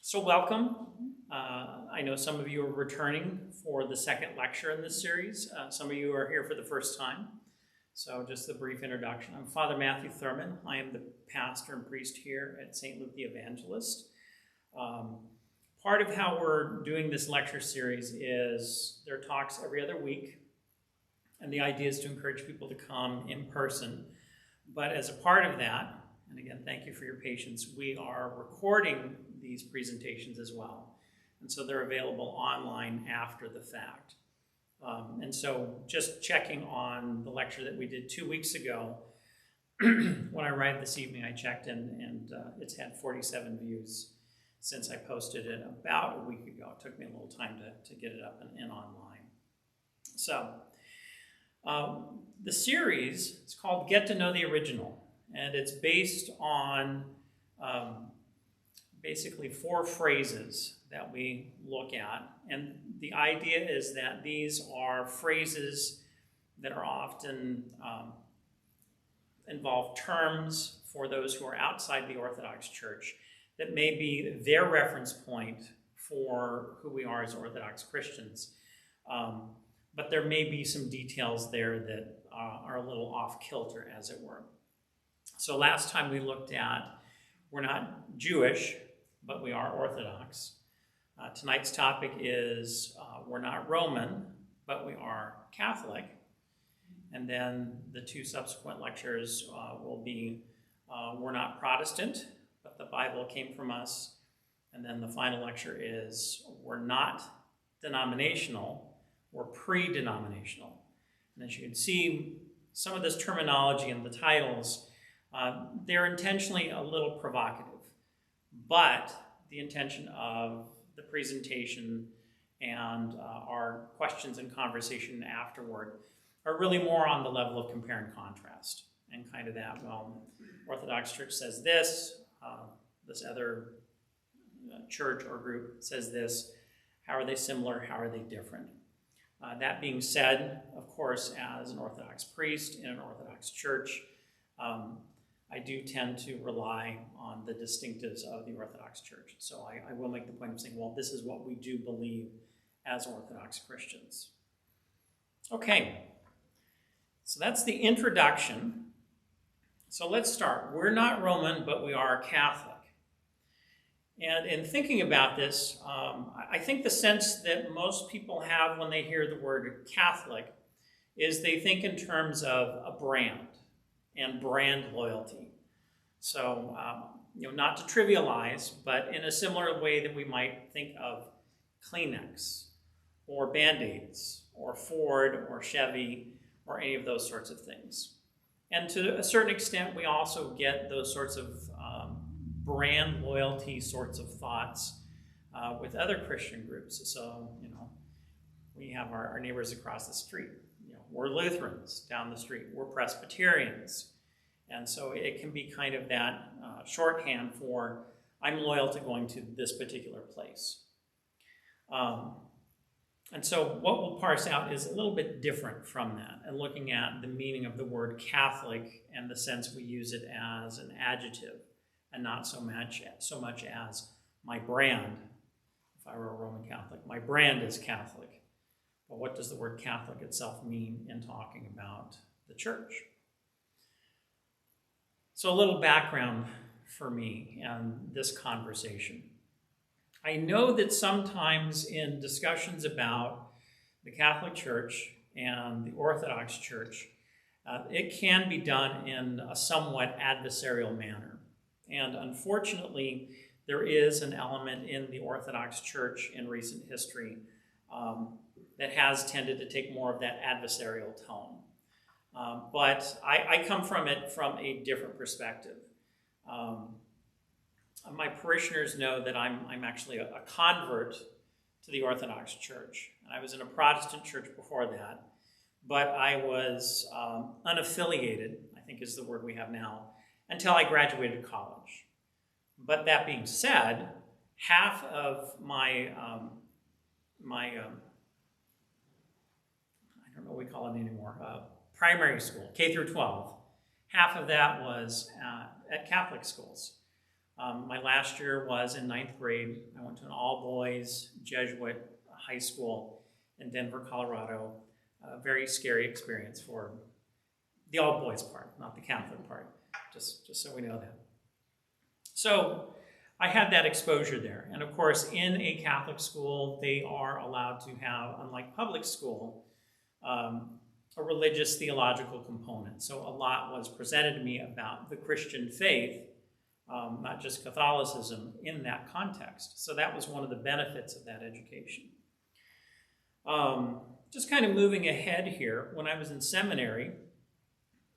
So welcome. I know some of you are returning for the second lecture in this series. Some of you are here for the first time. So just a brief introduction. I'm Father Matthew Thurman. I am the pastor and priest here at St. Luke the Evangelist. Part of how we're doing this lecture series is there are talks every other week, and the idea is to encourage people to come in person. But as a part of that, and again, thank you for your patience, we are recording these presentations as well. And so they're available online after the fact. And so just checking on the lecture that we did 2 weeks ago, when I arrived this evening, I checked and it's had 47 views since I posted it about a week ago. It took me a little time to get it up and online. So the series is called Get to Know the Original, and it's based on basically 4 phrases that we look at. And the idea is that these are phrases that are often involve terms for those who are outside the Orthodox Church that may be their reference point for who we are as Orthodox Christians. But there may be some details there that are a little off kilter, as it were. So last time we looked at, we're not Jewish, but we are Orthodox. Tonight's topic is we're not Roman, but we are Catholic. And then the 2 subsequent lectures will be we're not Protestant, but the Bible came from us. And then the final lecture is we're not denominational, we're pre-denominational. And as you can see, some of this terminology in the titles, they're intentionally a little provocative, but the intention of the presentation and our questions and conversation afterward are really more on the level of compare and contrast, and kind of that, well, Orthodox Church says this, this other church or group says this. How are they similar? How are they different? That being said, of course, as an Orthodox priest in an Orthodox church, I do tend to rely on the distinctives of the Orthodox Church. So I will make the point of saying, well, this is what we do believe as Orthodox Christians. Okay, so that's the introduction. So let's start. We're not Roman, but we are Catholic. And in thinking about this, I think the sense that most people have when they hear the word Catholic is they think in terms of a brand and brand loyalty. So, not to trivialize, but in a similar way that we might think of Kleenex or Band-Aids or Ford or Chevy or any of those sorts of things. And to a certain extent, we also get those sorts of brand loyalty sorts of thoughts with other Christian groups. So, we have our neighbors across the street. We're Lutherans down the street. We're Presbyterians. And so it can be kind of that shorthand for, I'm loyal to going to this particular place. And so what we'll parse out is a little bit different from that, and looking at the meaning of the word Catholic and the sense we use it as an adjective, and not so much as my brand. If I were a Roman Catholic, my brand is Catholic. But what does the word Catholic itself mean in talking about the church? So a little background for me and this conversation. I know that sometimes in discussions about the Catholic Church and the Orthodox Church, it can be done in a somewhat adversarial manner. And unfortunately, there is an element in the Orthodox Church in recent history that has tended to take more of that adversarial tone. But I come from it from a different perspective. My parishioners know that I'm actually a convert to the Orthodox Church. And I was in a Protestant church before that, but I was unaffiliated, I think is the word we have now, until I graduated college. But that being said, half of my I don't know what we call it anymore, primary school, K through 12, half of that was at Catholic schools. My last year was in 9th grade. I went to an all-boys Jesuit high school in Denver, Colorado. A very scary experience for the all-boys part, not the Catholic part, just so we know that. So I had that exposure there. And of course, in a Catholic school, they are allowed to have, unlike public school, a religious theological component. So a lot was presented to me about the Christian faith, not just Catholicism, in that context. So that was one of the benefits of that education. Just kind of moving ahead here, when I was in seminary,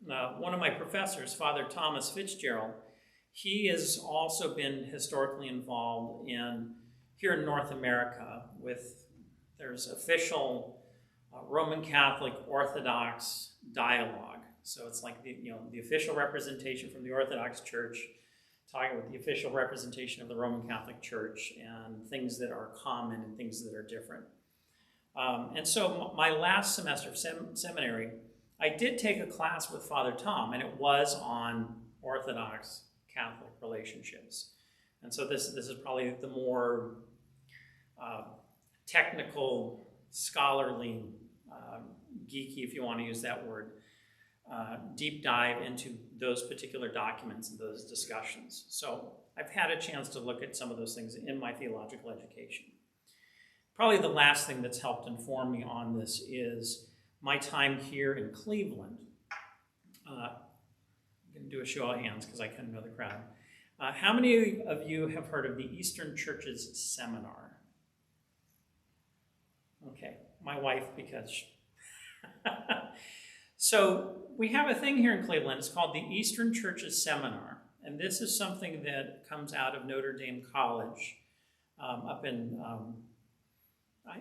one of my professors, Father Thomas Fitzgerald, he has also been historically involved here in North America there's official Roman Catholic Orthodox dialogue. So it's like the official representation from the Orthodox Church talking with the official representation of the Roman Catholic Church and things that are common and things that are different. And so my last semester of seminary, I did take a class with Father Tom, and it was on Orthodox Catholic relationships. And so this is probably the more technical, scholarly, geeky, if you want to use that word, deep dive into those particular documents and those discussions. So I've had a chance to look at some of those things in my theological education. Probably the last thing that's helped inform me on this is my time here in Cleveland. I'm going to do a show of hands because I kind of know the crowd. How many of you have heard of the Eastern Church's Seminar? Okay, my wife, because... So we have a thing here in Cleveland. It's called the Eastern Church's Seminar. And this is something that comes out of Notre Dame College up in...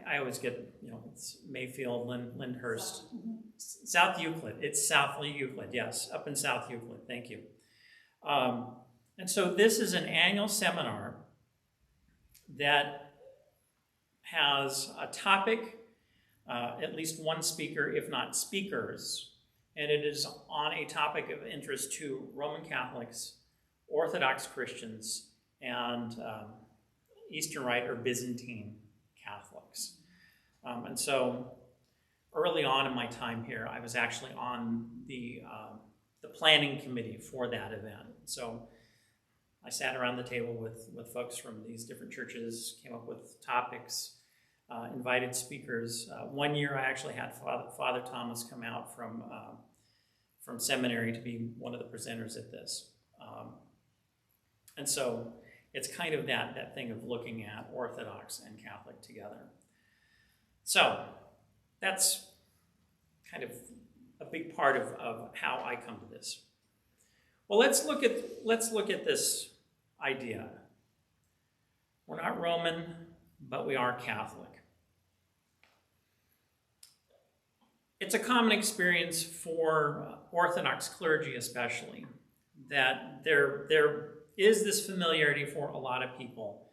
I always get, it's Mayfield, Lyndhurst, South Euclid. It's South Euclid, yes, up in South Euclid. Thank you. And so this is an annual seminar that has a topic, at least one speaker, if not speakers, and it is on a topic of interest to Roman Catholics, Orthodox Christians, and Eastern Rite or Byzantine Catholics. And so early on in my time here, I was actually on the planning committee for that event. So I sat around the table with folks from these different churches, came up with topics, invited speakers. One year I actually had Father Thomas come out from seminary to be one of the presenters at this. And so it's kind of that thing of looking at Orthodox and Catholic together. So that's kind of a big part of how I come to this. Well, let's look at this idea. We're not Roman, but we are Catholic. It's a common experience for Orthodox clergy especially, that there is this familiarity for a lot of people.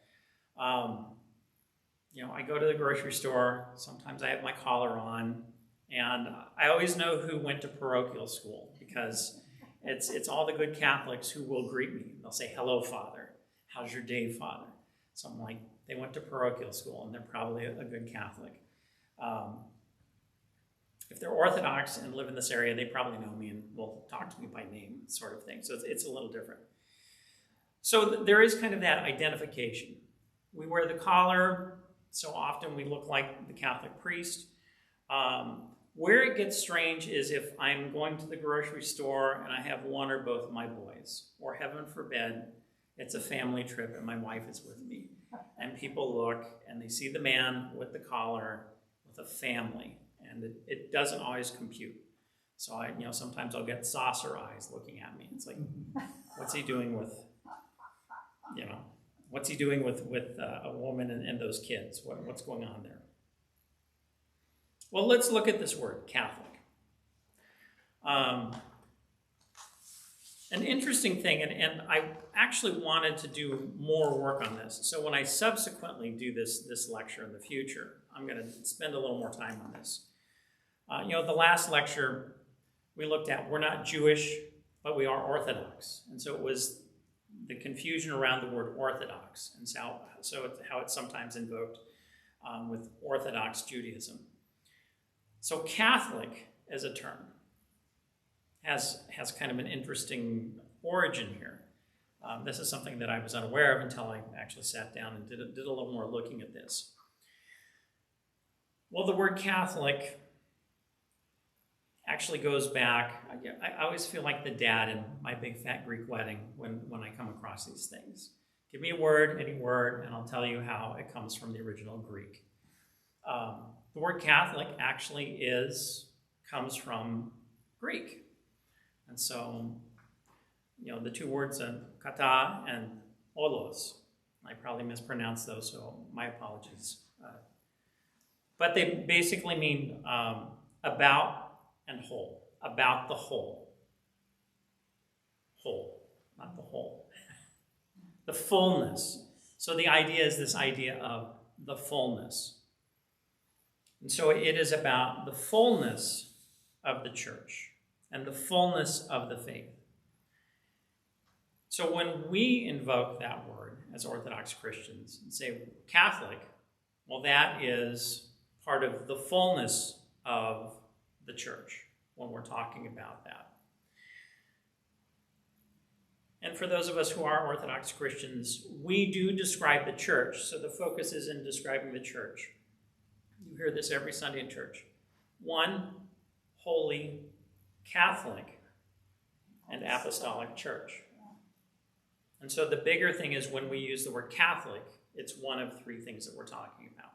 I go to the grocery store, sometimes I have my collar on, and I always know who went to parochial school because it's all the good Catholics who will greet me. They'll say, "Hello, Father. How's your day, Father?" So I'm like, they went to parochial school, and they're probably a good Catholic. If they're Orthodox and live in this area, they probably know me and will talk to me by name, sort of thing. So it's a little different. So there is kind of that identification. We wear the collar, so often we look like the Catholic priest. Where it gets strange is if I'm going to the grocery store and I have one or both of my boys, or heaven forbid, it's a family trip and my wife is with me. And people look and they see the man with the collar with a family, and it doesn't always compute. So sometimes I'll get saucer eyes looking at me. It's like, what's he doing with, what's he doing with a woman and those kids? What's going on there? Well, let's look at this word, Catholic. An interesting thing, and I actually wanted to do more work on this. So when I subsequently do this lecture in the future, I'm going to spend a little more time on this. The last lecture we looked at, we're not Jewish, but we are Orthodox. And so it was the confusion around the word Orthodox, and how it's sometimes invoked with Orthodox Judaism. So Catholic as a term has kind of an interesting origin here. This is something that I was unaware of until I actually sat down and did a little more looking at this. Well, the word Catholic actually goes back. I always feel like the dad in My Big Fat Greek Wedding when I come across these things. Give me a word, any word, and I'll tell you how it comes from the original Greek. The word Catholic actually comes from Greek. And so, the two words, kata and olos. I probably mispronounced those, so my apologies. But they basically mean about and whole, about the whole. Whole, not the whole. The fullness. So the idea is this idea of the fullness. And so it is about the fullness of the church and the fullness of the faith. So when we invoke that word as Orthodox Christians and say Catholic, well, that is part of the fullness of the church when we're talking about that. And for those of us who are Orthodox Christians, we do describe the church, so the focus is in describing the church. You hear this every Sunday in church. One holy Catholic and apostolic church. And so the bigger thing is when we use the word Catholic, it's one of three things that we're talking about.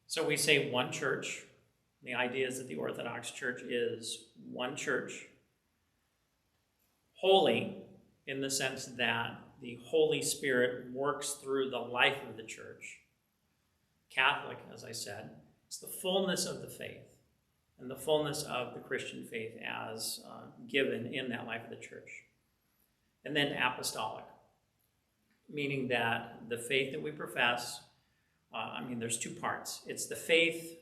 So we say one church. The idea is that the Orthodox Church is one church, holy in the sense that the Holy Spirit works through the life of the church. Catholic, as I said, it's the fullness of the faith and the fullness of the Christian faith as given in that life of the church. And then apostolic, meaning that the faith that we profess, there's two parts. It's the faith,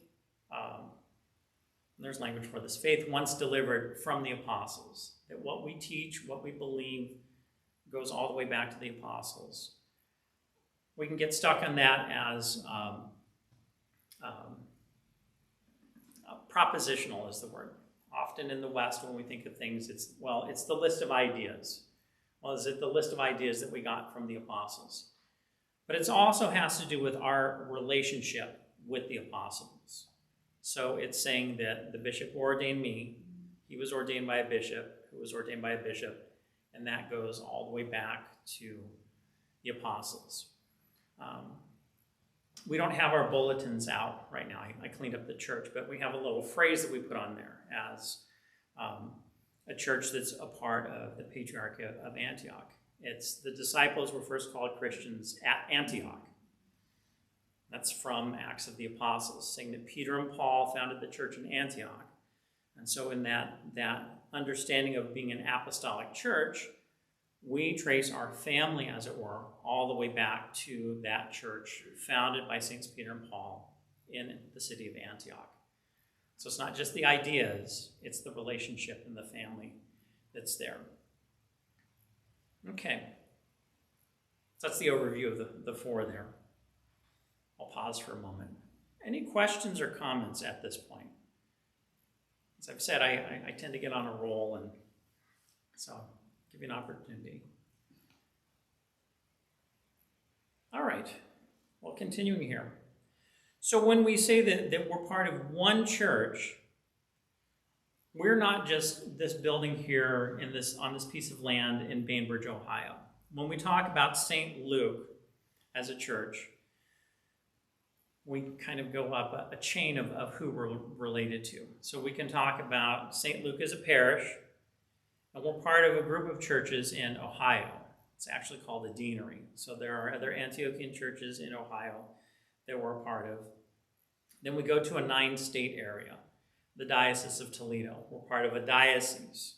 there's language for this, faith once delivered from the apostles. That what we teach, what we believe, goes all the way back to the apostles. We can get stuck on that as propositional is the word. Often in the West, when we think of things, it's the list of ideas. Well, is it the list of ideas that we got from the apostles? But it also has to do with our relationship with the apostles. So it's saying that the bishop who ordained me, he was ordained by a bishop, who was ordained by a bishop, and that goes all the way back to the apostles. We don't have our bulletins out right now. I cleaned up the church, but we have a little phrase that we put on there as a church that's a part of the Patriarch of Antioch. It's the disciples were first called Christians at Antioch. That's from Acts of the Apostles, saying that Peter and Paul founded the church in Antioch. And so in that understanding of being an apostolic church, we trace our family, as it were, all the way back to that church founded by Saints Peter and Paul in the city of Antioch. So it's not just the ideas, it's the relationship and the family that's there. Okay. So that's the overview of the four there. I'll pause for a moment. Any questions or comments at this point? As I've said, I tend to get on a roll, and so I'll give you an opportunity. All right. Well, continuing here. So when we say that we're part of one church, we're not just this building here on this piece of land in Bainbridge, Ohio. When we talk about St. Luke as a church, we kind of go up a chain of who we're related to. So we can talk about St. Luke as a parish, and we're part of a group of churches in Ohio. It's actually called the Deanery. So there are other Antiochian churches in Ohio that we're a part of. Then we go to a 9-state area, the Diocese of Toledo. We're part of a diocese.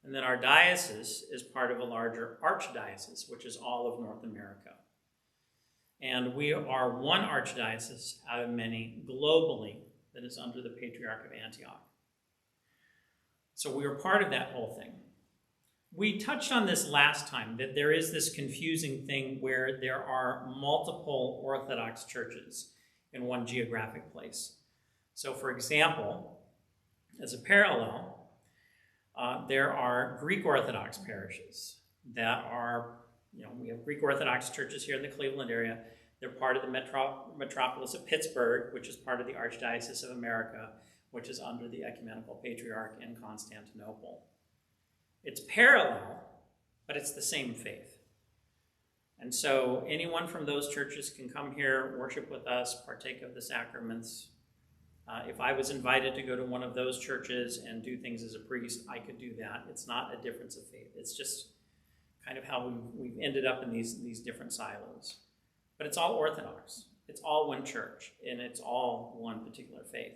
And then our diocese is part of a larger archdiocese, which is all of North America. And we are one archdiocese out of many globally that is under the Patriarch of Antioch. So we are part of that whole thing. We touched on this last time, that there is this confusing thing where there are multiple Orthodox churches in one geographic place. So, for example, as a parallel, there are Greek Orthodox parishes that are, we have Greek Orthodox churches here in the Cleveland area. They're part of the metropolis of Pittsburgh, which is part of the Archdiocese of America, which is under the Ecumenical Patriarch in Constantinople. It's parallel, but it's the same faith. And so anyone from those churches can come here, worship with us, partake of the sacraments. If I was invited to go to one of those churches and do things as a priest, I could do that. It's not a difference of faith. It's just kind of how we've ended up in these different silos. But it's all Orthodox. It's all one church, and it's all one particular faith.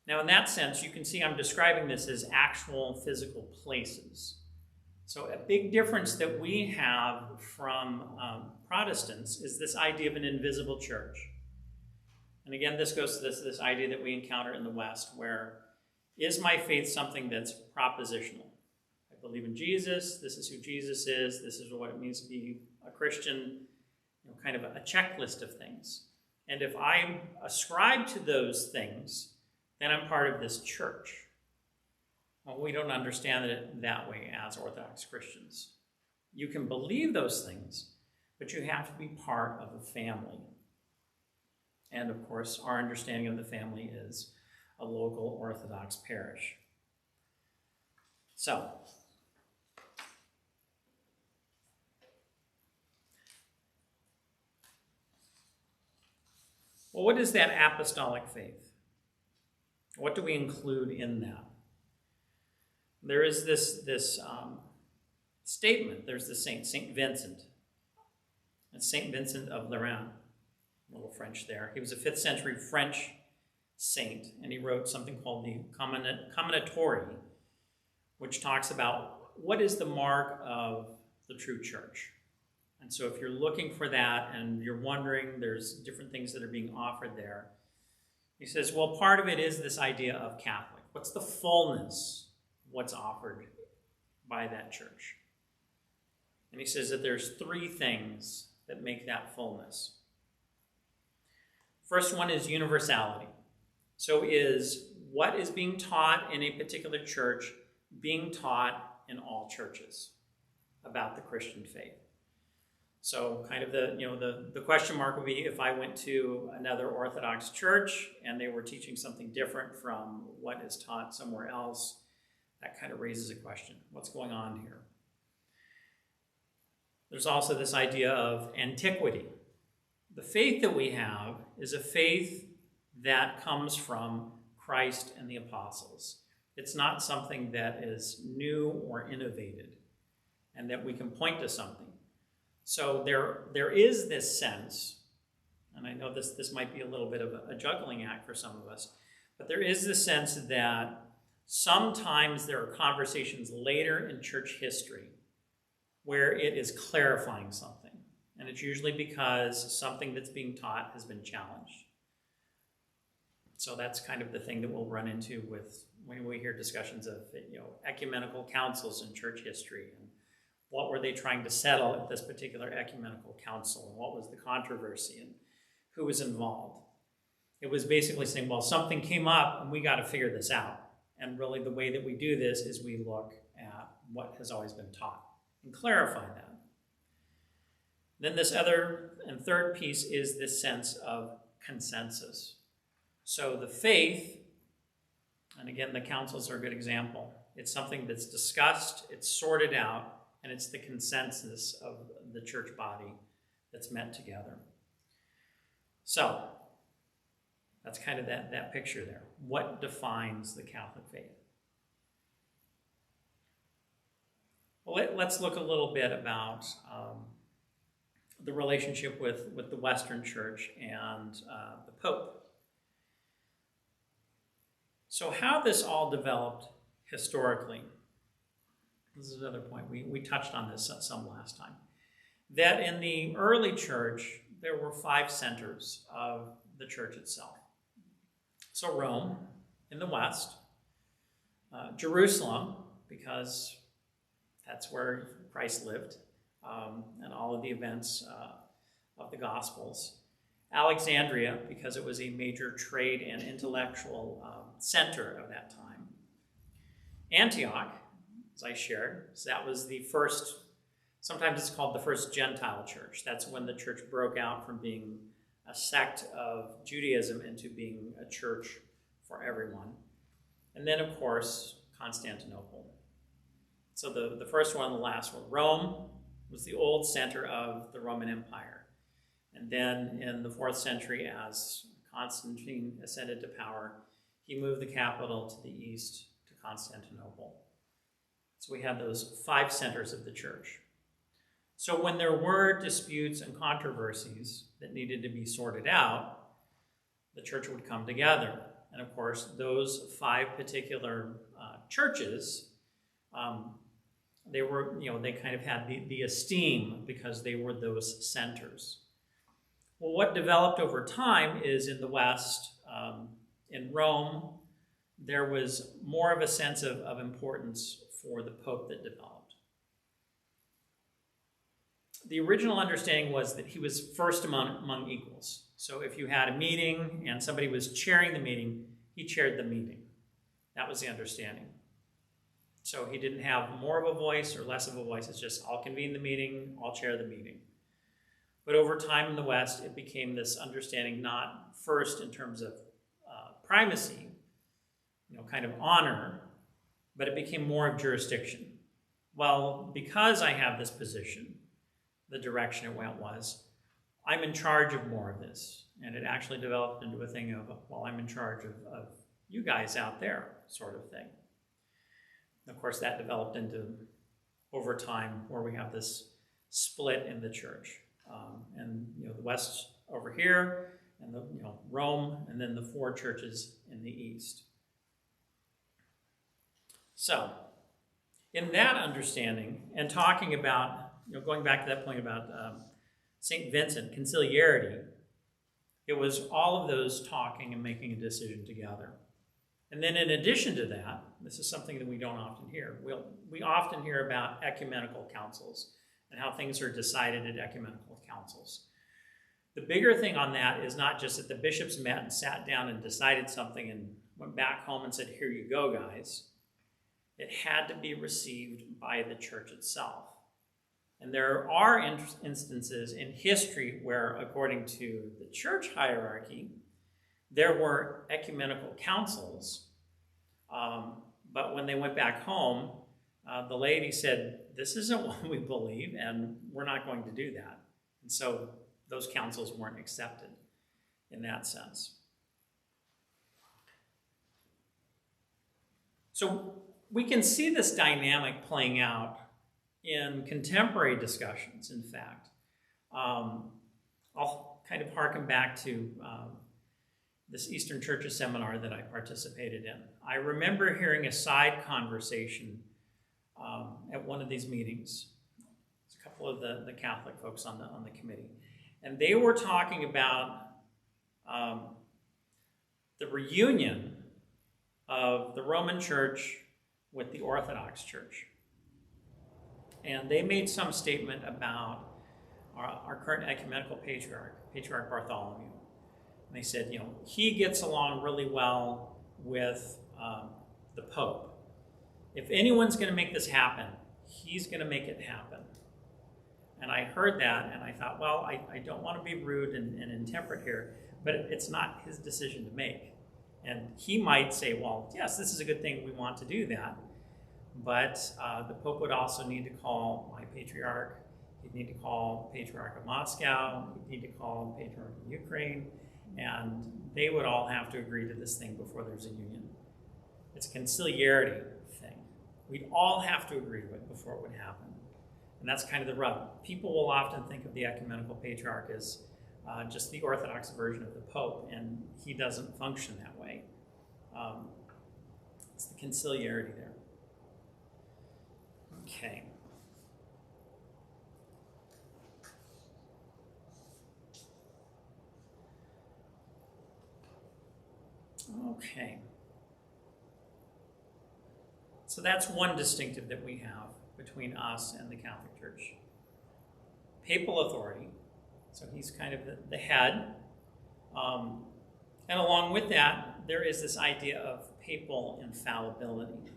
Now, in that sense, you can see I'm describing this as actual physical places. So a big difference that we have from Protestants is this idea of an invisible church. And again, this goes to this idea that we encounter in the West, where is my faith something that's propositional? I believe in Jesus. This is who Jesus is. This is what it means to be a Christian, kind of a checklist of things. And if I ascribe to those things, then I'm part of this church. Well, we don't understand it that way as Orthodox Christians. You can believe those things, but you have to be part of a family. And of course, our understanding of the family is a local Orthodox parish. So, well, what is that apostolic faith? What do we include in that? There is this statement. There's the saint, St. Vincent. It's St. Vincent of Lerins, a little French there. He was a 5th century French saint, and he wrote something called the Comminatory, which talks about what is the mark of the true church. And so if you're looking for that and you're wondering, there's different things that are being offered there. He says, well, part of it is this idea of Catholic. What's the fullness of what's offered by that church? And he says that there's 3 things that make that fullness. First one is universality. So is what is being taught in a particular church being taught in all churches about the Christian faith? So kind of the question mark would be if I went to another Orthodox church and they were teaching something different from what is taught somewhere else, that kind of raises a question. What's going on here? There's also this idea of antiquity. The faith that we have is a faith that comes from Christ and the apostles. It's not something that is new or innovated and that we can point to something. So there is this sense, and I know this might be a little bit of a juggling act for some of us, but there is this sense that sometimes there are conversations later in church history where it is clarifying something. And it's usually because something that's being taught has been challenged. So that's kind of the thing that we'll run into with when we hear discussions of ecumenical councils in church history, and what were they trying to settle at this particular ecumenical council, and what was the controversy, and who was involved. It was basically saying, well, something came up and we got to figure this out. And really the way that we do this is we look at what has always been taught and clarify that. Then this other and third piece is this sense of consensus. So the faith, and again, the councils are a good example. It's something that's discussed, it's sorted out, and it's the consensus of the church body that's met together. So that's kind of that picture there. What defines the Catholic faith? Well, let's look a little bit about the relationship with the Western Church and the Pope. So how this all developed historically, this is another point. We touched on this some last time. That in the early church, there were 5 centers of the church itself. So Rome in the west, Jerusalem, because that's where Christ lived, and all of the events of the Gospels. Alexandria, because it was a major trade and intellectual center of that time. Antioch, as I shared, so that was the first, sometimes it's called the first Gentile church. That's when the church broke out from being a sect of Judaism into being a church for everyone. And then, of course, Constantinople. So the first one and the last one. Rome was the old center of the Roman Empire. And then in the 4th century, as Constantine ascended to power, he moved the capital to the east to Constantinople. So we had those 5 centers of the church. So when there were disputes and controversies that needed to be sorted out, the church would come together. And of course, those 5 particular churches, they were, they kind of had the esteem because they were those centers. Well, what developed over time is in the West, in Rome, there was more of a sense of importance for the Pope that developed. The original understanding was that he was first among equals. So if you had a meeting and somebody was chairing the meeting, he chaired the meeting. That was the understanding. So he didn't have more of a voice or less of a voice. It's just, I'll convene the meeting, I'll chair the meeting. But over time in the West, it became this understanding not first in terms of primacy, kind of honor, but it became more of jurisdiction. Well, because I have this position, the direction it went was, I'm in charge of more of this. And it actually developed into a thing of, well, I'm in charge of you guys out there, sort of thing. And of course, that developed into, over time, where we have this split in the church. And the West over here, and Rome, and then the 4 churches in the East. So, in that understanding, and talking about, going back to that point about St. Vincent, conciliarity, it was all of those talking and making a decision together. And then in addition to that, this is something that we don't often hear. We often hear about ecumenical councils and how things are decided at ecumenical councils. The bigger thing on that is not just that the bishops met and sat down and decided something and went back home and said, here you go, guys. It had to be received by the church itself. And there are instances in history where, according to the church hierarchy, there were ecumenical councils, but when they went back home, the laity said, this isn't what we believe, and we're not going to do that. And so those councils weren't accepted in that sense. So we can see this dynamic playing out in contemporary discussions, in fact. I'll kind of harken back to this Eastern Churches seminar that I participated in. I remember hearing a side conversation at one of these meetings. It's a couple of the Catholic folks on the committee. And they were talking about the reunion of the Roman Church with the Orthodox Church. And they made some statement about our current ecumenical Patriarch Bartholomew. And they said, he gets along really well with the Pope. If anyone's going to make this happen, he's going to make it happen. And I heard that, and I thought, well, I don't want to be rude and intemperate here, but it's not his decision to make. And he might say, well, yes, this is a good thing, we want to do that. But the Pope would also need to call my Patriarch. He'd need to call Patriarch of Moscow. He'd need to call Patriarch of Ukraine. And they would all have to agree to this thing before there's a union. It's a conciliarity thing. We'd all have to agree to it before it would happen. And that's kind of the rub. People will often think of the ecumenical patriarch as just the Orthodox version of the Pope, and he doesn't function that way. It's the conciliarity there. Okay. Okay. So that's one distinctive that we have between us and the Catholic Church. Papal authority, so he's kind of the head. And along with that, there is this idea of papal infallibility.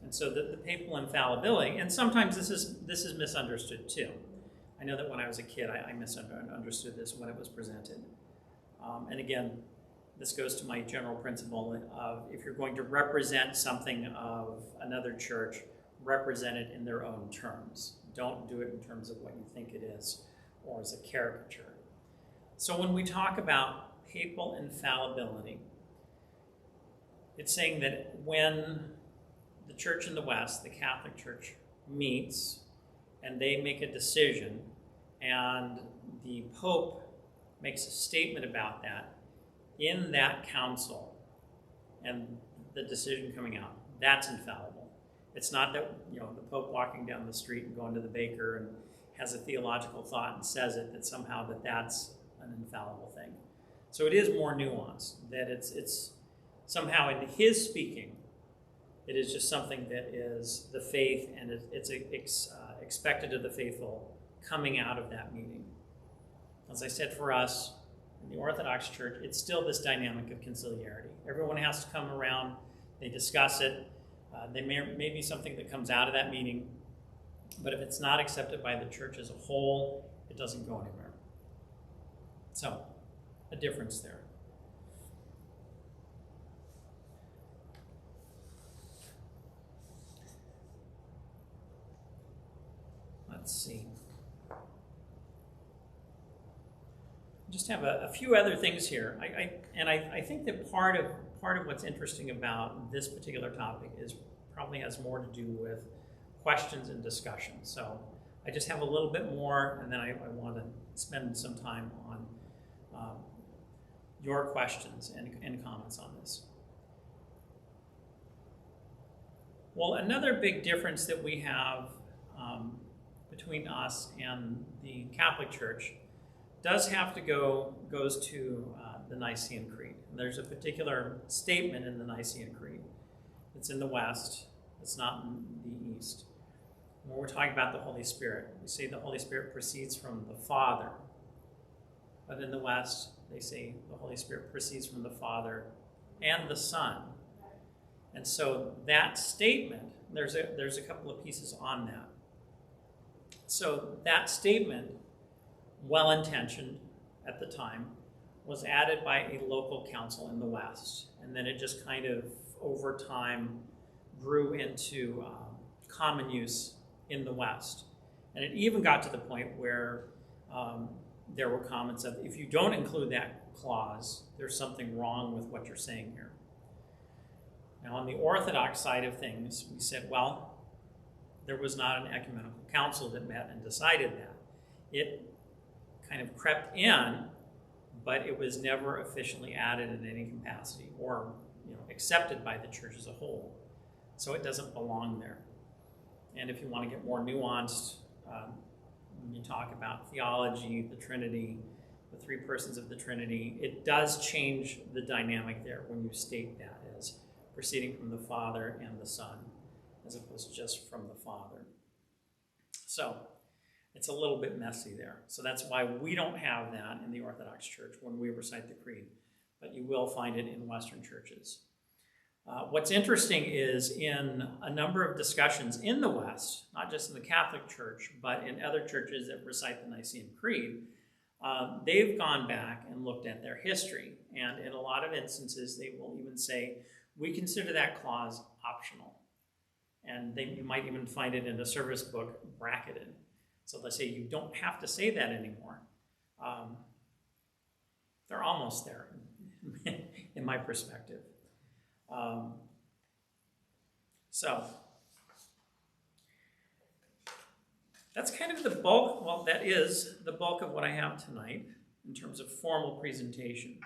And so the papal infallibility, and sometimes this is misunderstood too. I know that when I was a kid, I misunderstood this when it was presented. And again, this goes to my general principle of if you're going to represent something of another church, represent it in their own terms. Don't do it in terms of what you think it is or as a caricature. So when we talk about papal infallibility, it's saying that when the church in the West, the Catholic Church, meets and they make a decision and the Pope makes a statement about that, in that council and the decision coming out, that's infallible. It's not that, the Pope walking down the street and going to the baker and has a theological thought and says it, that somehow that's an infallible thing. So it is more nuanced, that it's somehow in his speaking, it is just something that is the faith, and it's expected of the faithful coming out of that meeting. As I said, for us, in the Orthodox Church, it's still this dynamic of conciliarity. Everyone has to come around, they discuss it, there may be something that comes out of that meeting, but if it's not accepted by the church as a whole, it doesn't go anywhere. So, a difference there. Let's see. Just have a few other things here. I think that part of what's interesting about this particular topic is probably has more to do with questions and discussion. So I just have a little bit more, and then I want to spend some time on your questions and comments on this. Well, another big difference that we have between us and the Catholic Church does have to goes to the Nicene Creed. And there's a particular statement in the Nicene Creed. It's in the West. It's not in the East. When we're talking about the Holy Spirit, we say the Holy Spirit proceeds from the Father. But in the West, they say the Holy Spirit proceeds from the Father and the Son. And so that statement, there's a couple of pieces on that. So that statement, well-intentioned at the time, was added by a local council in the West. And then it just kind of, over time, grew into common use in the West. And it even got to the point where there were comments of, if you don't include that clause, there's something wrong with what you're saying here. Now, on the Orthodox side of things, we said, well, there was not an ecumenical council that met and decided that. It kind of crept in, but it was never officially added in any capacity or accepted by the church as a whole. So it doesn't belong there. And if you want to get more nuanced, when you talk about theology, the Trinity, the three persons of the Trinity, it does change the dynamic there when you state that as proceeding from the Father and the Son, as opposed to just from the Father. So it's a little bit messy there. So that's why we don't have that in the Orthodox Church when we recite the Creed, but you will find it in Western churches. What's interesting is in a number of discussions in the West, not just in the Catholic Church, but in other churches that recite the Nicene Creed, they've gone back and looked at their history. And in a lot of instances, they will even say, we consider that clause optional. And you might even find it in a service book bracketed. So they say, you don't have to say that anymore. They're almost there, in my perspective. So that's kind of the bulk, well, that is the bulk of what I have tonight in terms of formal presentation.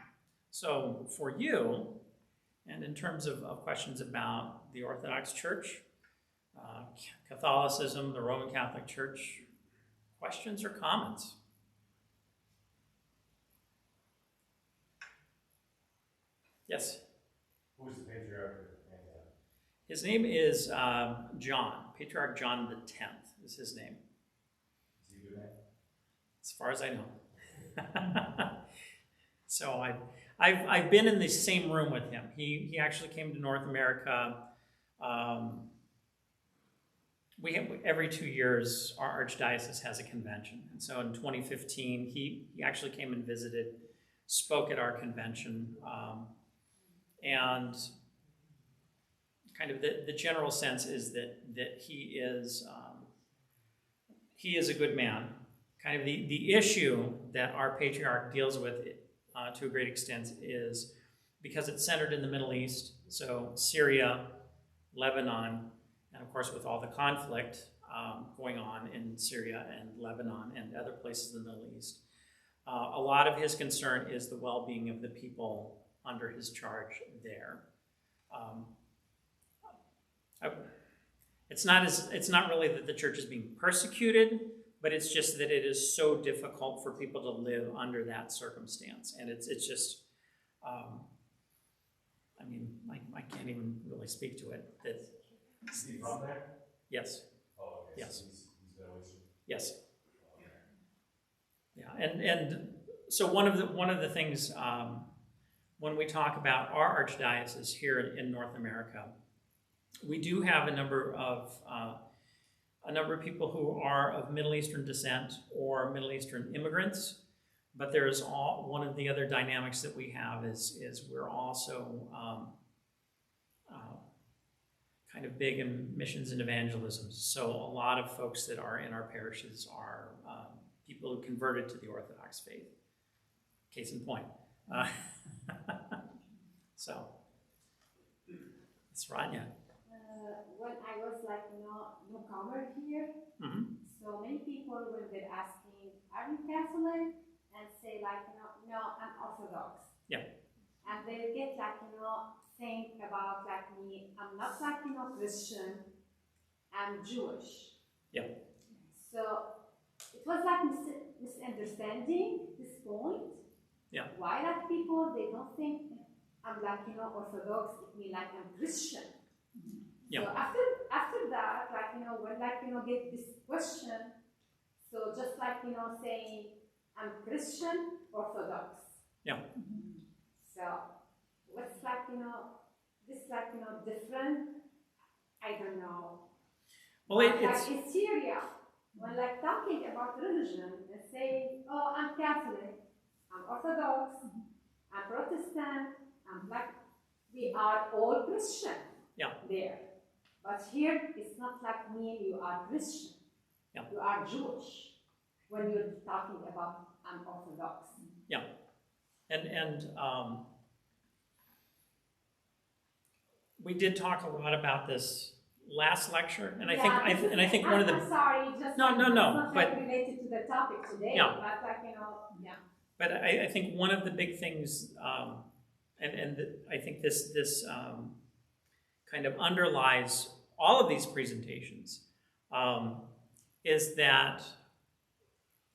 So for you, and in terms of questions about the Orthodox Church, Catholicism, the Roman Catholic Church, questions or comments? Yes? Who was the patriarch of Antioch? His name is John. Patriarch John the 10th is his name. Is he a good man? As far as I know. So I've been in the same room with him. He actually came to North America. We have, every 2 years, our archdiocese has a convention. And so in 2015, he actually came and visited, spoke at our convention, and kind of the general sense is that he is a good man. Kind of the issue that our patriarch deals with to a great extent is because it's centered in the Middle East, so Syria, Lebanon, and of course with all the conflict going on in Syria and Lebanon and other places in the Middle East. A lot of his concern is the well-being of the people under his charge there. It's not really that the church is being persecuted, but it's just that it is so difficult for people to live under that circumstance, and it's just, I mean, I can't even really speak to it. Is he from there? Yes. Oh, okay. Yes. So he's Middle Eastern. Yes. Okay. Yeah, and so one of the things when we talk about our archdiocese here in North America, we do have a number of people who are of Middle Eastern descent or Middle Eastern immigrants, but there is one of the other dynamics that we have is we're also kind of big in missions and evangelism. So a lot of folks that are in our parishes are people who converted to the Orthodox faith. Case in point. So, it's Rania. When I was newcomer here, so many people when they're asking, are you Catholic? And say no, I'm Orthodox. Yeah. And they get think about me, I'm not Christian, I'm Jewish. Yeah. So it was misunderstanding this point. Yeah. Why people they don't think I'm Orthodox, it means I'm Christian. Yeah. So after that, when get this question, so just saying I'm Christian Orthodox. Yeah. So what's this different? I don't know. Well, it's in Syria, when talking about religion and saying, oh, I'm Catholic, I'm Orthodox, I'm Protestant, I'm black, we are all Christian. Yeah. There. But here it's not mean you are Christian. Yeah. You are Jewish when you're talking about I'm Orthodox. Yeah. And we did talk a lot about this last lecture, and I think one of the I'm sorry, just no, it's not but related to the topic today. Yeah. But yeah. But I think one of the big things, I think this kind of underlies all of these presentations, is that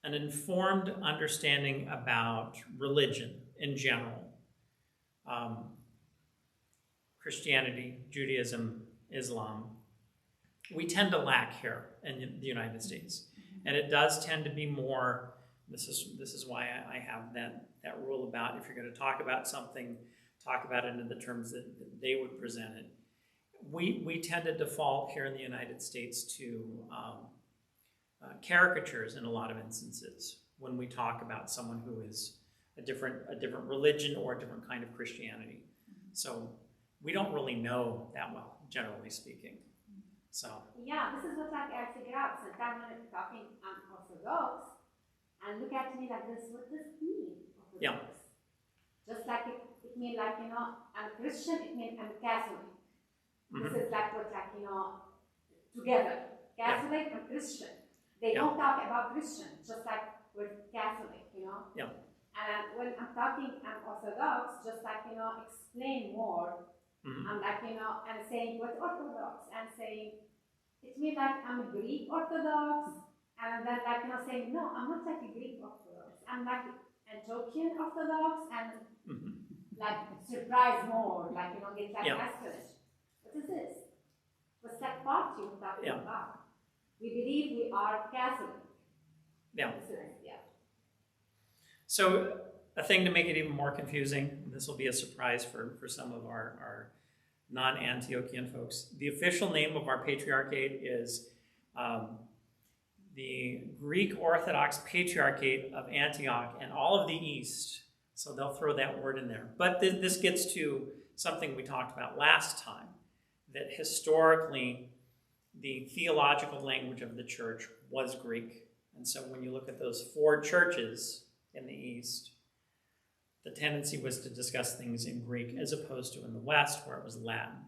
an informed understanding about religion in general, Christianity, Judaism, Islam, we tend to lack here in the United States. And it does tend to be more, this is why I have that rule about if you're going to talk about something, talk about it in the terms that they would present it. We tend to default here in the United States to caricatures in a lot of instances when we talk about someone who is a different religion or a different kind of Christianity. So we don't really know that well, generally speaking. So yeah, this is what I figure out. Sometimes when I'm talking, I'm Orthodox, and look at me like this. What does it mean? Orthodox? Yeah. Just it means I'm Christian. It means I'm Catholic. This is what together. Catholic and Christian. They don't talk about Christian, just we're Catholic, Yeah. And when I'm talking, I'm Orthodox, just explain more. I'm and saying what Orthodox, and saying it means I'm a Greek Orthodox, and then saying no, I'm not a Greek Orthodox. I'm Antiochian Orthodox, and surprise more, get astonished. What is this? What's that part you were talking Yeah. about? We believe we are Catholic. Yeah. Yeah. So a thing to make it even more confusing, this will be a surprise for some of our non-Antiochian folks. The official name of our patriarchate is the Greek Orthodox Patriarchate of Antioch and all of the East. So they'll throw that word in there. But this gets to something we talked about last time, that historically the theological language of the church was Greek. And so when you look at those 4 churches in the East, the tendency was to discuss things in Greek as opposed to in the West where it was Latin.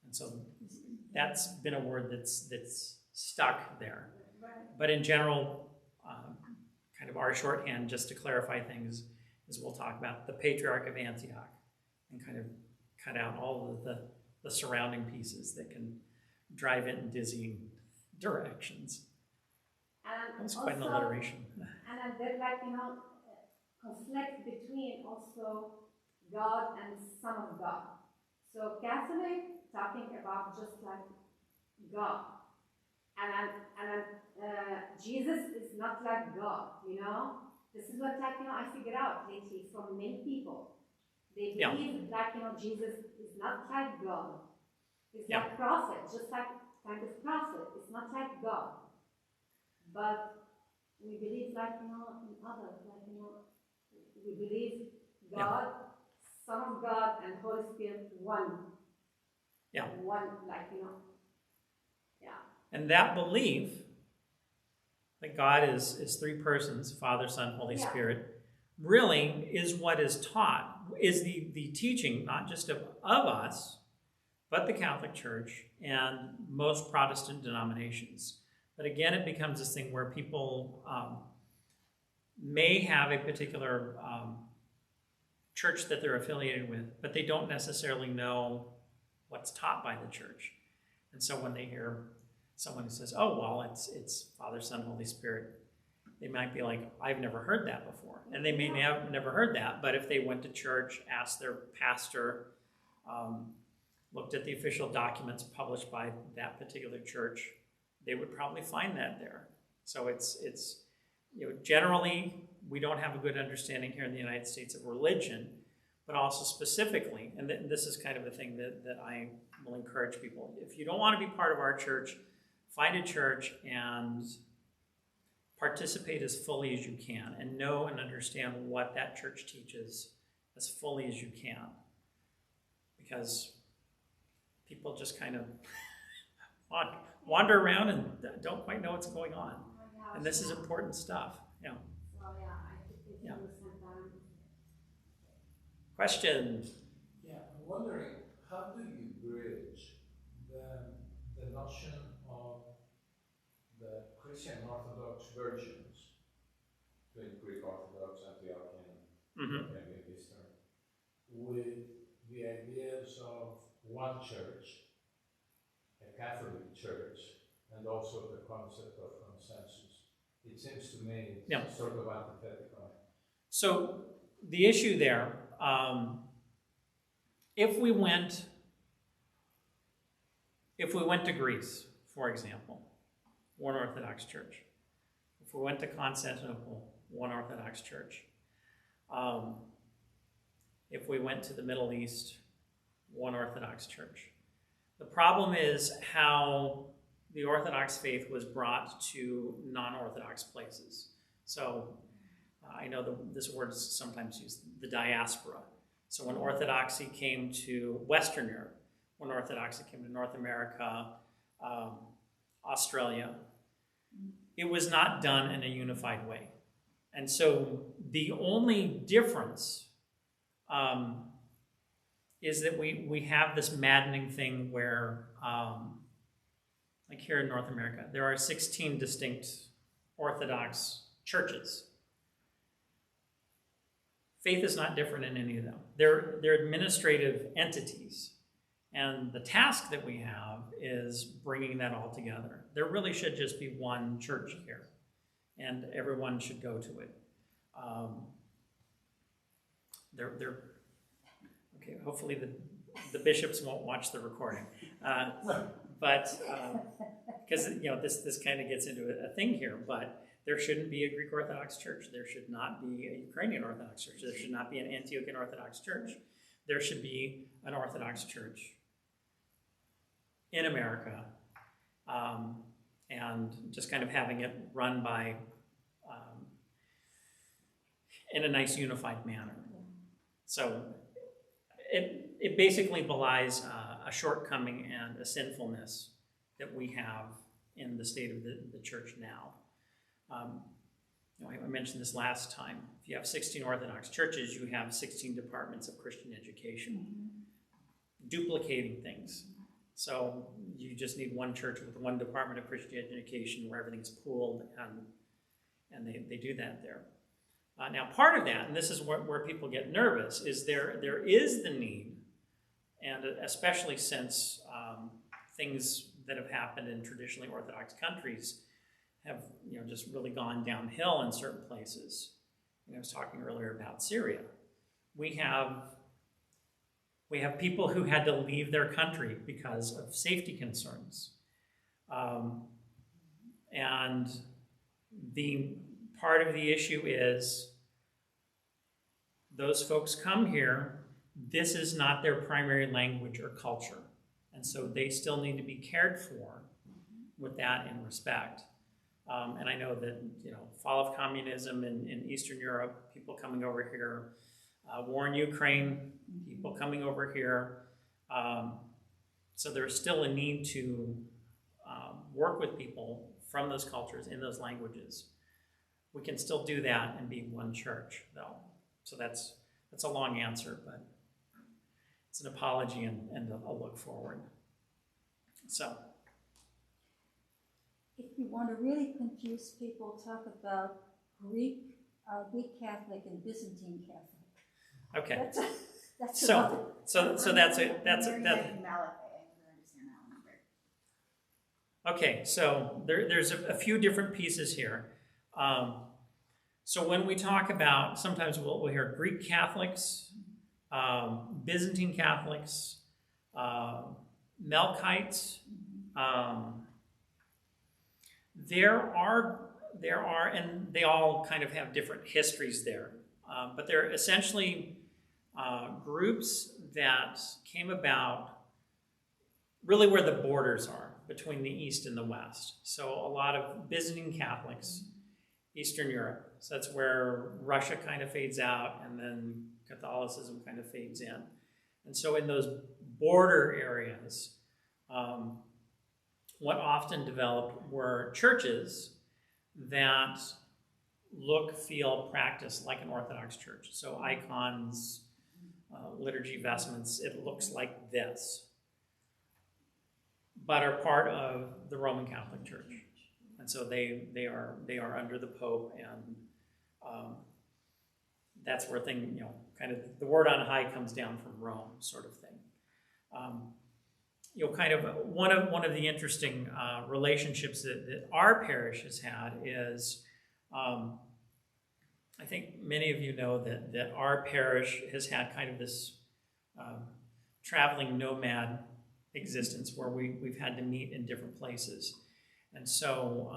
And so that's been a word that's stuck there. But in general, kind of our shorthand, just to clarify things, is we'll talk about the Patriarch of Antioch and kind of cut out all of the surrounding pieces that can drive it in dizzying directions. And That was quite an also, alliteration. And then there's conflict between also God and Son of God. So Catholic talking about just like God. And Jesus is not like God, This is what I figured out lately from many people. They believe Jesus is not like God. It's like prophet, just like kind of prophet. It's not like God. But we believe in others, we believe God, Son of God, and Holy Spirit, one. Yeah. One, And that belief that God is 3 persons, Father, Son, Holy Spirit, really is what is taught, is the teaching, not just of us, but the Catholic Church and most Protestant denominations. But again, it becomes this thing where people may have a particular church that they're affiliated with, but they don't necessarily know what's taught by the church. And so when they hear someone who says, oh, well, it's Father, Son, Holy Spirit, they might be like, I've never heard that before. And they may have never heard that, but if they went to church, asked their pastor, looked at the official documents published by that particular church, they would probably find that there. So it's generally, we don't have a good understanding here in the United States of religion, but also specifically, and this is kind of the thing that I will encourage people. If you don't want to be part of our church, find a church and participate as fully as you can and know and understand what that church teaches as fully as you can. Because people just kind of wander around and don't quite know what's going on. And this is important stuff. Yeah. Yeah. Question? Yeah, I'm wondering, how do you bridge the notion of the Christian Orthodox virgins, between Greek Orthodox, Antiochian, and Eastern, with the ideas of one church, a Catholic church, and also the concept of consensus? It seems to me sort of antithetical. So the issue there, if we went to Greece, for example, one Orthodox church. If we went to Constantinople, one Orthodox church. If we went to the Middle East, one Orthodox church. The problem is how the Orthodox faith was brought to non-Orthodox places. So I know this word is sometimes used, the diaspora. So when Orthodoxy came to Western Europe, when Orthodoxy came to North America, Australia, it was not done in a unified way. And so the only difference is that we have this maddening thing where, like here in North America, there are 16 distinct Orthodox churches. Faith is not different in any of them. They're administrative entities. And the task that we have is bringing that all together. There really should just be one church here, and everyone should go to it. Okay, hopefully the bishops won't watch the recording. But, because, this kind of gets into a thing here, but there shouldn't be a Greek Orthodox Church. There should not be a Ukrainian Orthodox Church. There should not be an Antiochian Orthodox Church. There should be an Orthodox Church in America, and just kind of having it run by, in a nice unified manner. So it basically belies a shortcoming and a sinfulness that we have in the state of the church now. I mentioned this last time. If you have 16 Orthodox churches, you have 16 departments of Christian education, duplicating things. So you just need one church with one department of Christian education where everything's pooled, and they do that there. Now, part of that, and this is where people get nervous, is there is the need, and especially since things that have happened in traditionally Orthodox countries have just really gone downhill in certain places. I was talking earlier about Syria. We have people who had to leave their country because of safety concerns. And the part of the issue is those folks come here, this is not their primary language or culture. And so they still need to be cared for with that in respect. And I know that, fall of communism in Eastern Europe, people coming over here, war in Ukraine, people coming over here. So there's still a need to work with people from those cultures in those languages. We can still do that and be one church, though. So that's a long answer, but it's an apology and a look forward. So, if you want to really confuse people, talk about Greek Catholic and Byzantine Catholic. Okay. That's Okay, so there's a few different pieces here. So when we talk about, sometimes we'll hear Greek Catholics, Byzantine Catholics, Melkites. There are, and they all kind of have different histories there, but they're essentially groups that came about really where the borders are between the East and the West. So a lot of Byzantine Catholics, Eastern Europe. So that's where Russia kind of fades out, and then Catholicism kind of fades in. And so in those border areas, what often developed were churches that look, feel, practice like an Orthodox church. So icons, liturgy vestments, it looks like this, but are part of the Roman Catholic Church. And so they are under the Pope, and that's where kind of the word on high comes down from Rome, sort of thing. Kind of one of the interesting relationships that our parish has had is, I think many of you know that our parish has had kind of this traveling nomad existence where we've had to meet in different places. And so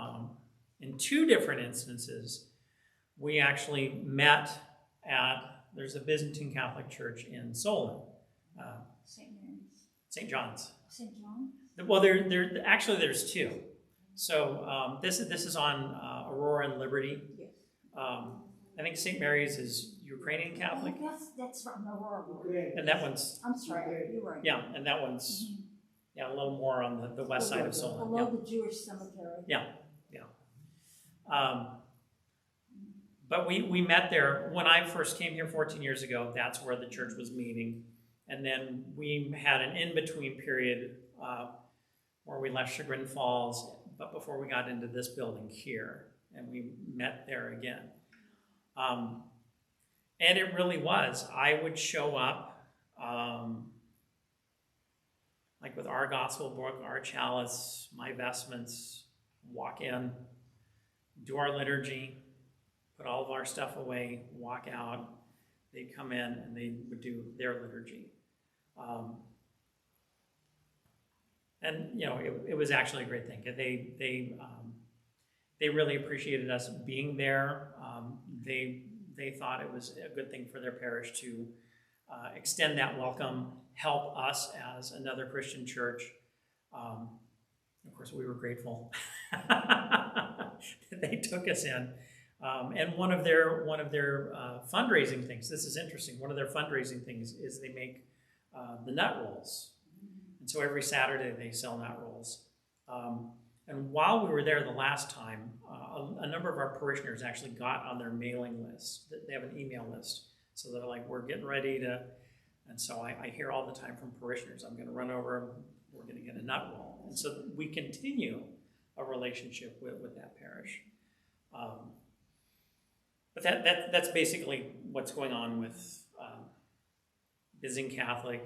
in two different instances, we actually met there's a Byzantine Catholic church in Solon. St. Mary's. St. John's. St. John? Well, actually there's two. So this is on Aurora and Liberty. Yes. I think St. Mary's is Ukrainian Catholic. Oh, that's from Aurora. And that one's, I'm sorry, you're right. yeah, and that one's, a little more on the west side of Solon. Below the Jewish cemetery. Yeah. But we met there. When I first came here 14 years ago, that's where the church was meeting. And then we had an in-between period where we left Chagrin Falls, but before we got into this building here, and we met there again. And it really was. I would show up, like with our gospel book, our chalice, my vestments, walk in, do our liturgy, put all of our stuff away, walk out. They'd come in and they would do their liturgy. And it was actually a great thing. They really appreciated us being there. They thought it was a good thing for their parish to extend that welcome, help us as another Christian church. Of course, we were grateful that they took us in. And one of their fundraising things, this is interesting, one of their fundraising things is they make the nut rolls. And so every Saturday they sell nut rolls. And while we were there the last time, a number of our parishioners actually got on their mailing list. They have an email list. So they're like, we're getting ready to, and so I hear all the time from parishioners, I'm going to run over, we're going to get a nut roll. And so we continue a relationship with that parish. But that's basically what's going on with Byzantine Catholic,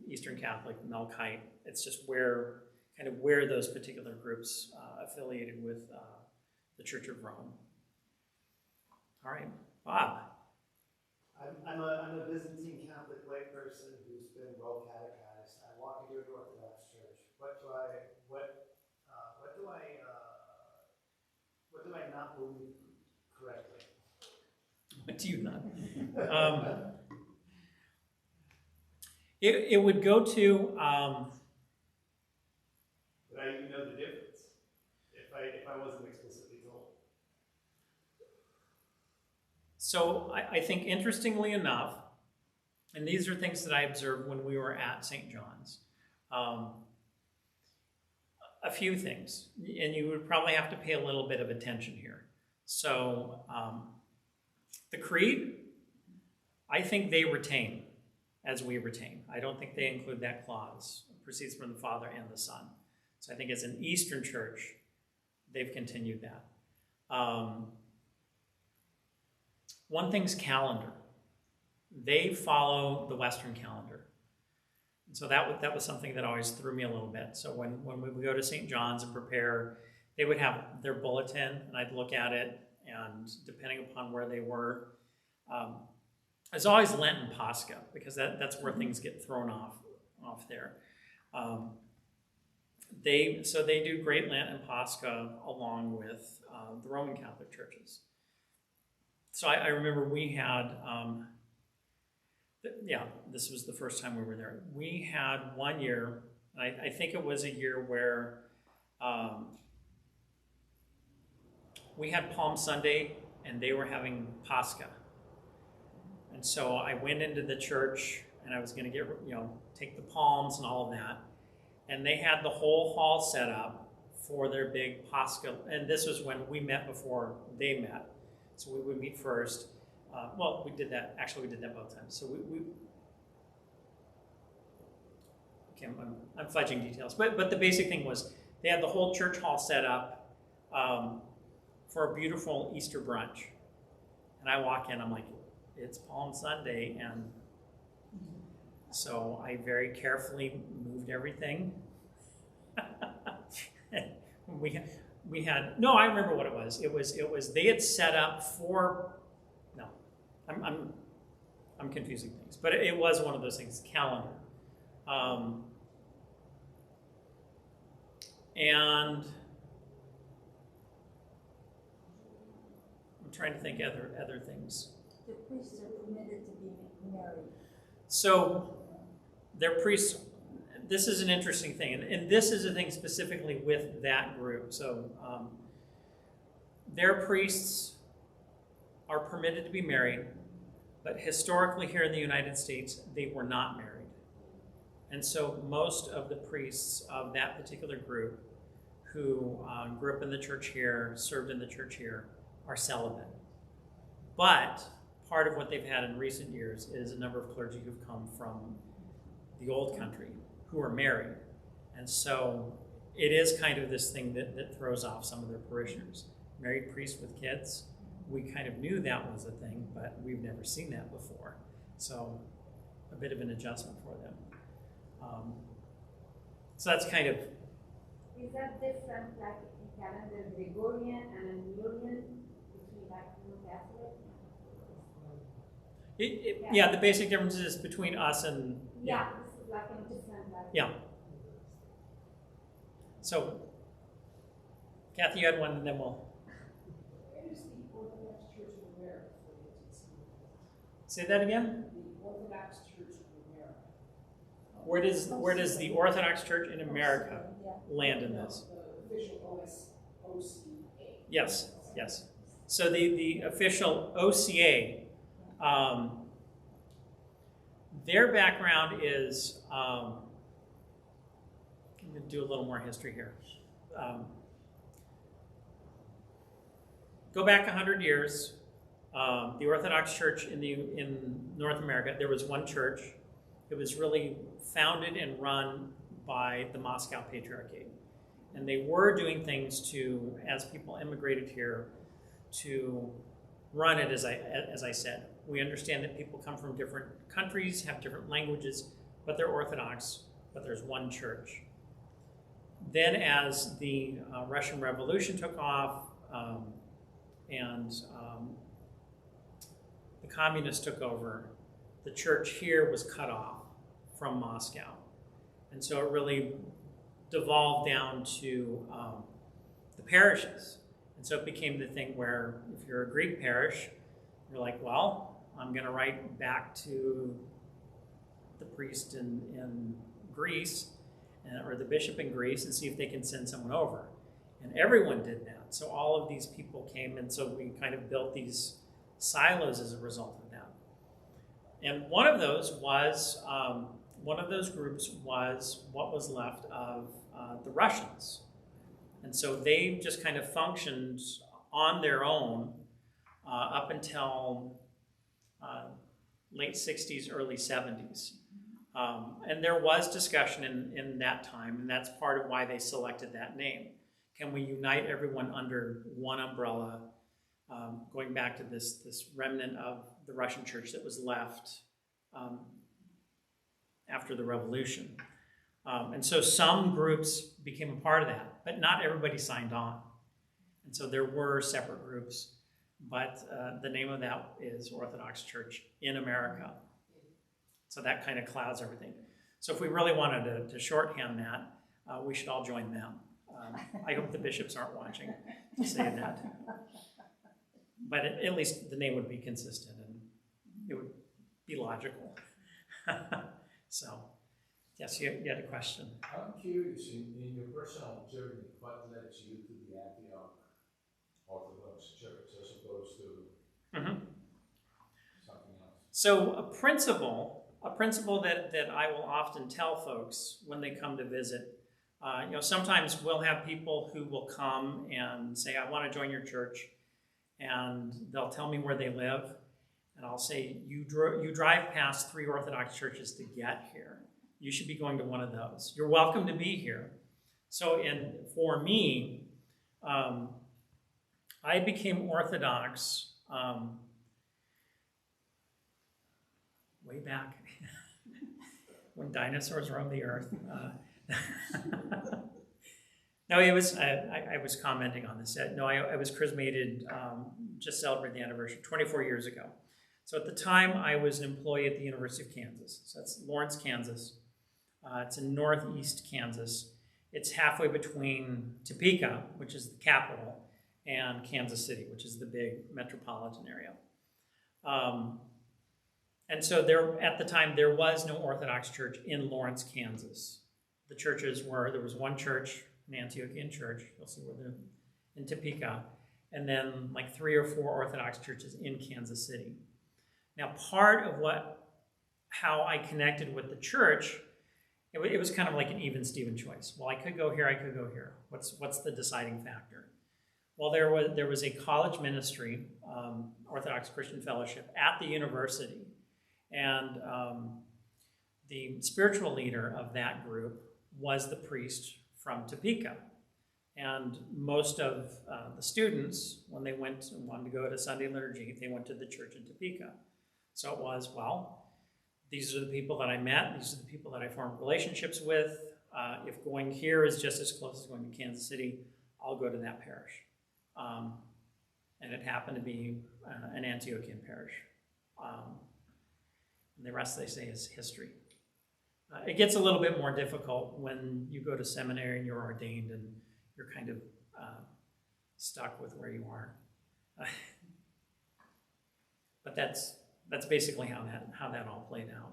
Eastern Catholic, Melkite. It's just where those particular groups affiliated with the Church of Rome. All right, Bob. I'm a Byzantine Catholic layperson who's been well catechized. I walk into an Orthodox church. What do I not believe correctly? What do you not? It would go to. Would I even know the difference if I wasn't explicitly told? So I think, interestingly enough, and these are things that I observed when we were at St. John's, a few things, and you would probably have to pay a little bit of attention here. So the creed, I think they retain as we retain. I don't think they include that clause. It proceeds from the Father and the Son. So I think as an Eastern church, they've continued that. One thing's calendar. They follow the Western calendar. And so that was something that always threw me a little bit. So when we would go to St. John's and prepare, they would have their bulletin, and I'd look at it, and depending upon where they were, it's always Lent and Pascha, because that's where things get thrown off there. They do Great Lent and Pascha along with the Roman Catholic churches. So I remember we had, this was the first time we were there. We had one year, and I think it was a year where we had Palm Sunday and they were having Pascha. And so I went into the church and I was going to take the palms and all of that. And they had the whole hall set up for their big Pascha. And this was when we met before they met. So we would meet first. We did that. Actually, we did that both times. So I'm fudging details. But the basic thing was they had the whole church hall set up for a beautiful Easter brunch. And I walk in, I'm like, it's Palm Sunday, and so I very carefully moved everything. we had I remember what it was. It was they had set up for I'm confusing things, but it was one of those things, calendar. And I'm trying to think other things. The priests are permitted to be married. So their priests, this is an interesting thing, and this is a thing specifically with that group. So their priests are permitted to be married, but historically here in the United States, they were not married. And so most of the priests of that particular group who grew up in the church here, served in the church here, are celibate. But part of what they've had in recent years is a number of clergy who've come from the old country who are married. And so it is kind of this thing that throws off some of their parishioners. Married priests with kids, we kind of knew that was a thing, but we've never seen that before. So a bit of an adjustment for them. So that's kind of... Is that different, like in calendar, Gregorian and a Julian, between like New Catholic? Yeah, the basic difference is between us and... Yeah, this is like a different, like... Yeah. So, Kathy, you had one, and then we'll Where is the Orthodox Church of America related to this movement? say that again. The Orthodox Church of America. Where does the Orthodox Church in America land in this? The official OCA. Yes, yes. So the official OCA, their background is, I'm going to do a little more history here. Go back 100 years. The Orthodox Church in North America, there was one church. It was really founded and run by the Moscow Patriarchate. And they were doing things to, as people immigrated here, to run it, as I said. We understand that people come from different countries, have different languages, but they're Orthodox, but there's one church. Then as the Russian Revolution took off, and the communists took over, the church here was cut off from Moscow. And so it really devolved down to the parishes. And so it became the thing where if you're a Greek parish, you're like, well, I'm going to write back to the priest in Greece, or the bishop in Greece, and see if they can send someone over. And everyone did that. So all of these people came, and so we kind of built these silos as a result of that. And one of those groups was what was left of the Russians. And so they just kind of functioned on their own up until late 60s, early 70s. And there was discussion in that time, and that's part of why they selected that name. Can we unite everyone under one umbrella, going back to this remnant of the Russian church that was left after the revolution? And so some groups became a part of that, but not everybody signed on. And so there were separate groups, but the name of that is Orthodox Church in America. So that kind of clouds everything. So if we really wanted to shorthand that, we should all join them. I hope the bishops aren't watching to say that. But at least the name would be consistent and it would be logical. So, yes, you had a question. I'm curious, in your personal journey, what led you to the Antioch Orthodox Church as opposed to something else? So a principle that I will often tell folks when they come to visit, sometimes we'll have people who will come and say, I want to join your church, and they'll tell me where they live, and I'll say, you drive past 3 Orthodox churches to get here. You should be going to one of those. You're welcome to be here. So for me, I became Orthodox way back when dinosaurs roamed the earth. No, it was. I was commenting on this. No, I was chrismated. Just celebrated the anniversary 24 years ago. So at the time, I was an employee at the University of Kansas. So that's Lawrence, Kansas. It's in northeast Kansas. It's halfway between Topeka, which is the capital, and Kansas City, which is the big metropolitan area. And so at the time, there was no Orthodox church in Lawrence, Kansas. The churches there was one church, an Antiochian church, you'll see where they're in Topeka, and then like 3 or 4 Orthodox churches in Kansas City. Now, part of how I connected with the church, it was kind of like an even Steven choice. Well, I could go here, I could go here. What's the deciding factor? Well, there was a college ministry, Orthodox Christian Fellowship, at the university. And the spiritual leader of that group was the priest from Topeka. And most of the students, when they went and wanted to go to Sunday liturgy, they went to the church in Topeka. So it was, well, these are the people that I met. These are the people that I formed relationships with. If going here is just as close as going to Kansas City, I'll go to that parish. And it happened to be an Antiochian parish. And the rest, they say, is history. It gets a little bit more difficult when you go to seminary and you're ordained and you're kind of stuck with where you are. But that's basically how that all played out.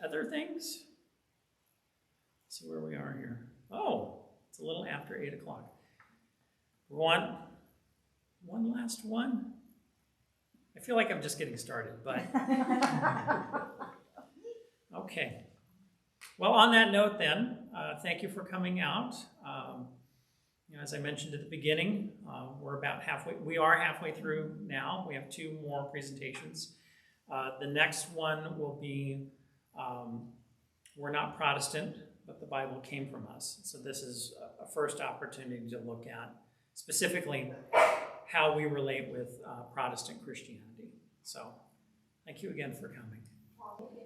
Other things? Let's see where we are here. Oh, it's a little after 8 o'clock. We want one last one. I feel like I'm just getting started, but okay. Well, on that note then, thank you for coming out. As I mentioned at the beginning, we're about halfway. We are halfway through now. We have 2 more presentations. The next one will be, we're not Protestant, but the Bible came from us. So this is a first opportunity to look at specifically how we relate with Protestant Christianity. So thank you again for coming.